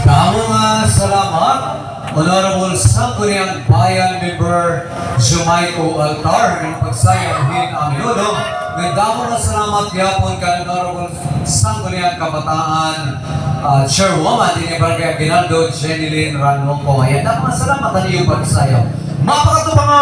Damo nga salamat, Honorable Sangguniang Bayan Member Jumaico Altar ng pagsayanghin ang minuto. Damo nga salamat yapon ka Honorable Sangguniang Kabataan Chairwoman din ni Barangay Aguinaldo, Jenilyn Ranong Pomayan. Damo nga salamat ang iyong pagsayaw. Mapakatupang